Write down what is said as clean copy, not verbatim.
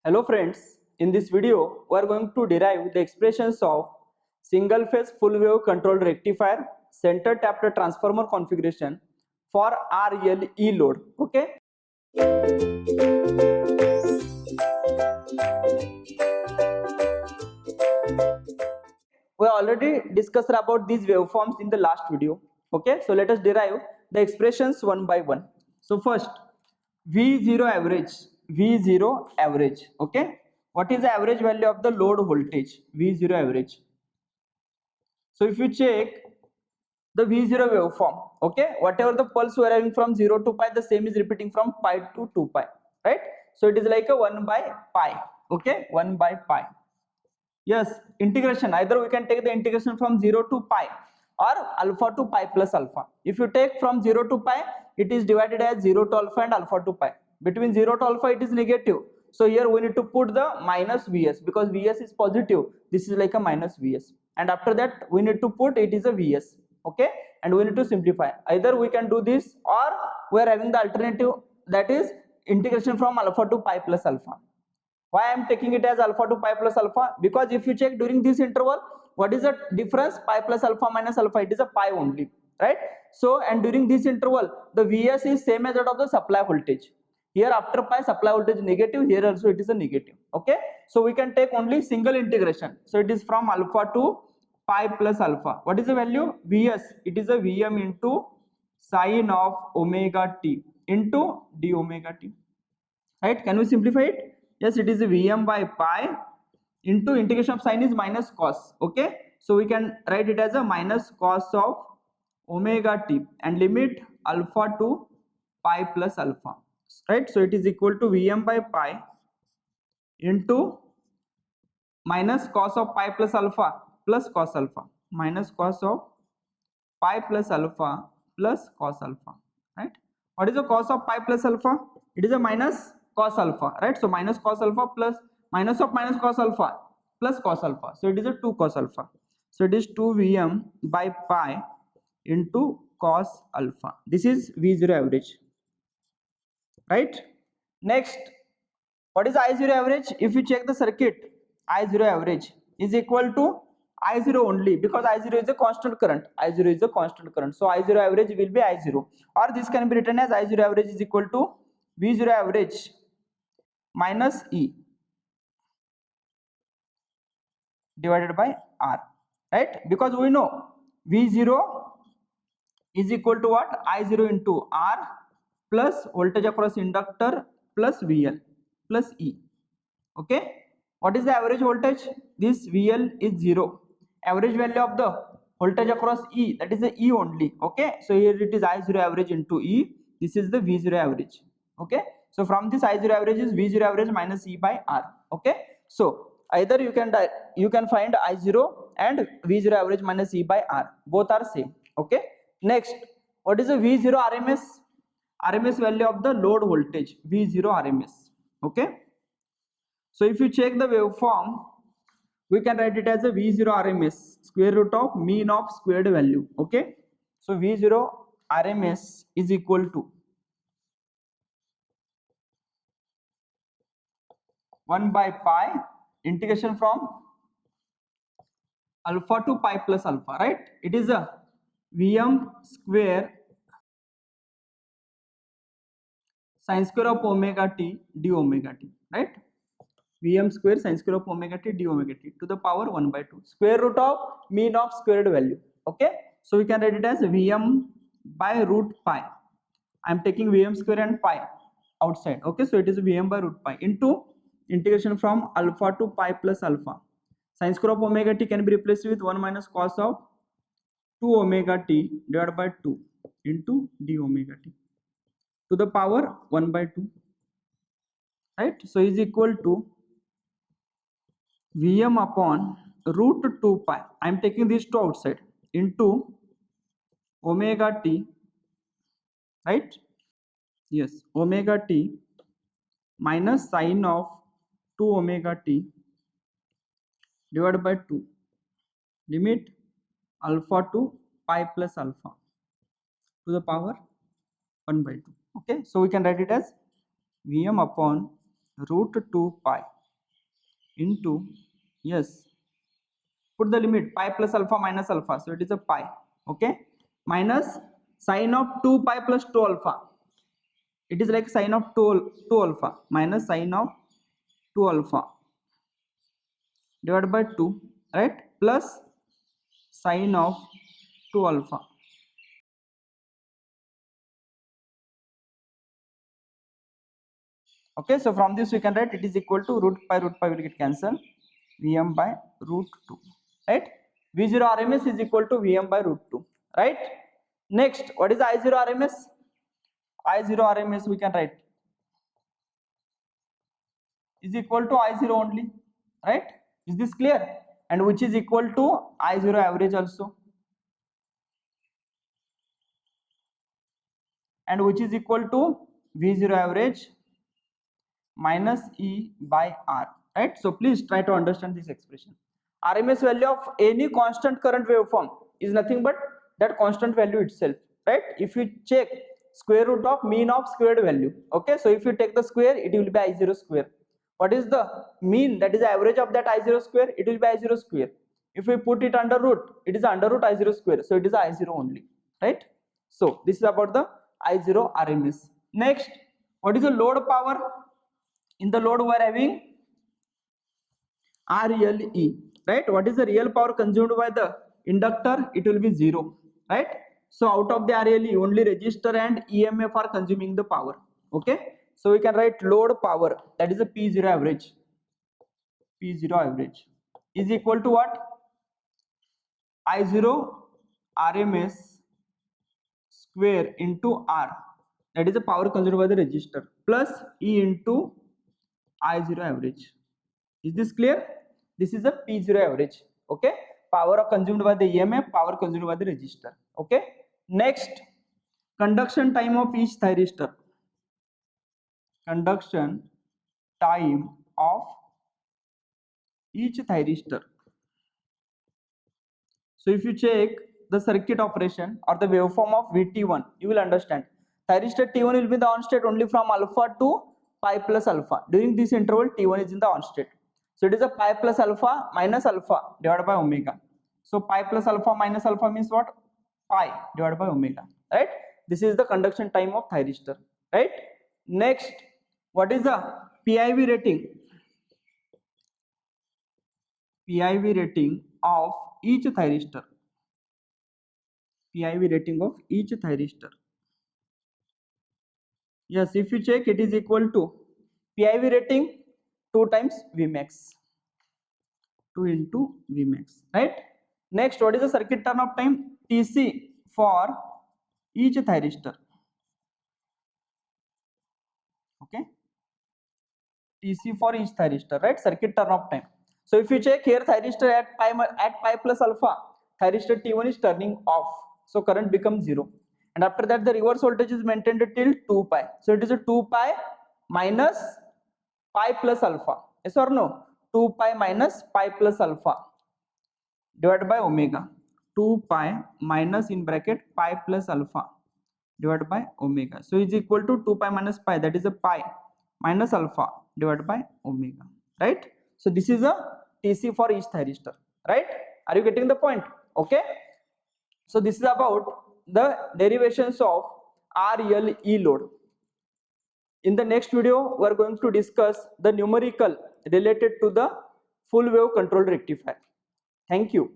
Hello friends, in this video we are going to derive the expressions of single phase full wave control rectifier center tapped transformer configuration for RLE load. Okay. We already discussed about these waveforms in the last video. Okay, so let us derive the expressions one by one. So first, V0 average. Okay, what is the average value of the load voltage? V0 average. So if you check the V0 waveform, okay, whatever the pulse we are having from 0 to pi, the same is repeating from pi to 2 pi, right? So it is like a 1 by pi. Okay, 1 by pi. Yes, integration, either we can take the integration from 0 to pi or alpha to pi plus alpha. If you take from 0 to pi, it is divided as 0 to alpha and alpha to pi. Between 0 to alpha it is negative, so here we need to put the minus Vs, because Vs is positive, this is like a minus Vs, and after that we need to put it is a Vs. Okay, and we need to simplify, either we can do this or we are having the alternative, that is integration from alpha to pi plus alpha. Why I am taking it as alpha to pi plus alpha? Because if you check during this interval, what is the difference? Pi plus alpha minus alpha, it is a pi only, right? So, and during this interval, the Vs is same as that of the supply voltage. Here after pi, supply voltage negative, here also it is a negative. Okay, so we can take only single integration. So it is from alpha to pi plus alpha. What is the value? Vs, it is a Vm into sine of omega t into d omega t. Right? Can we simplify it? Yes, it is Vm by pi into integration of sine is minus cos. Okay, so we can write it as a minus cos of omega t and limit alpha to pi plus alpha. Right, so it is equal to Vm by pi into minus cos of pi plus alpha plus cos alpha, minus cos of pi plus alpha plus cos alpha. Right, what is the cos of pi plus alpha? It is a minus cos alpha, right? So minus cos alpha plus minus of minus cos alpha plus cos alpha, so it is a 2 cos alpha, so it is 2 Vm by pi into cos alpha. This is V0 average, right? Next, what is I0 average? If you check the circuit, I0 average is equal to I0 only, because I0 is a constant current. I0 is a constant current, so I0 average will be I0, or this can be written as I0 average is equal to V0 average minus E divided by R, right? Because we know V0 is equal to what? I0 into R plus voltage across inductor plus VL plus E. Okay, what is the average voltage? This VL is 0. Average value of the voltage across E, that is the E only. Okay, so here it is I0 average into E. This is the V0 average. Okay, so from this I0 average is V0 average minus E by R. Okay, so either you can find I0 and V0 average minus E by R. Both are same. Okay, next, what is the V0 RMS? RMS value of the load voltage, V0 RMS. Okay, so if you check the waveform, we can write it as a V0 RMS square root of mean of squared value. Okay, so V0 RMS is equal to 1 by pi integration from alpha to pi plus alpha, right? It is a Vm square sine square of omega t d omega t, right? Vm square sine square of omega t d omega t to the power 1 by 2 square root of mean of squared value. Okay, so we can write it as Vm by root pi. I am taking Vm square and pi outside. Okay, so it is Vm by root pi into integration from alpha to pi plus alpha. Sine square of omega t can be replaced with 1 minus cos of 2 omega t divided by 2 into d omega t to the power 1 by 2, right? So is equal to Vm upon root 2 pi. I am taking these two outside into omega t, right? Yes, omega t minus sine of 2 omega t divided by 2 limit alpha to pi plus alpha to the power 1 by 2. Okay, so we can write it as Vm upon root 2 pi into, yes, put the limit pi plus alpha minus alpha, so it is a pi, okay, minus sine of 2 pi plus 2 alpha, it is like sine of 2 alpha minus sine of 2 alpha divided by 2, right, plus sine of 2 alpha. Okay, so from this we can write it is equal to root pi will get cancelled, Vm by root 2, right? V0 RMS is equal to Vm by root 2, right? Next, what is I0 RMS? I0 RMS we can write is equal to I0 only, right? Is this clear? And which is equal to I0 average also, and which is equal to V0 average minus E by R, right? So please try to understand this expression. RMS value of any constant current waveform is nothing but that constant value itself, right? If you check square root of mean of squared value, okay, so if you take the square, it will be I0 square. What is the mean, that is the average of that I0 square, it will be I0 square. If we put it under root, it is under root I0 square, so it is I0 only, right? So this is about the I0 RMS. Next, what is the load power? In the load we are having RLE, right? What is the real power consumed by the inductor? It will be 0, right? So out of the RLE, only resistor and EMF are consuming the power, okay? So we can write load power, that is a P0 average. P0 average is equal to what? I0 RMS square into R, that is the power consumed by the resistor, plus E into I0 average. Is this clear? This is a P0 average, okay? Power consumed by the EMF, power consumed by the resistor, okay? Next, conduction time of each thyristor. Conduction time of each thyristor. So if you check the circuit operation or the waveform of VT1, you will understand. Thyristor T1 will be the on state only from alpha to pi plus alpha. During this interval, T1 is in the on state. So it is a pi plus alpha minus alpha divided by omega. So pi plus alpha minus alpha means what? Pi divided by omega, right? This is the conduction time of thyristor, right? Next, what is the PIV rating? PIV rating of each thyristor. PIV rating of each thyristor. Yes, if you check, it is equal to PIV rating 2 times Vmax. 2 into Vmax, right? Next, what is the circuit turn of time? TC for each thyristor. Okay, TC for each thyristor, right? Circuit turn of time. So if you check here, thyristor at pi plus alpha, thyristor T1 is turning off, so current becomes 0. And after that, the reverse voltage is maintained till 2 pi. So it is a 2 pi minus pi plus alpha. Yes or no? 2 pi minus pi plus alpha divided by omega. 2 pi minus in bracket pi plus alpha divided by omega. So is equal to 2 pi minus pi, that is a pi minus alpha divided by omega, right? So this is a TC for each thyristor, right? Are you getting the point? Okay. So this is about the derivations of RLE load. In the next video, we are going to discuss the numerical related to the full wave control rectifier. Thank you.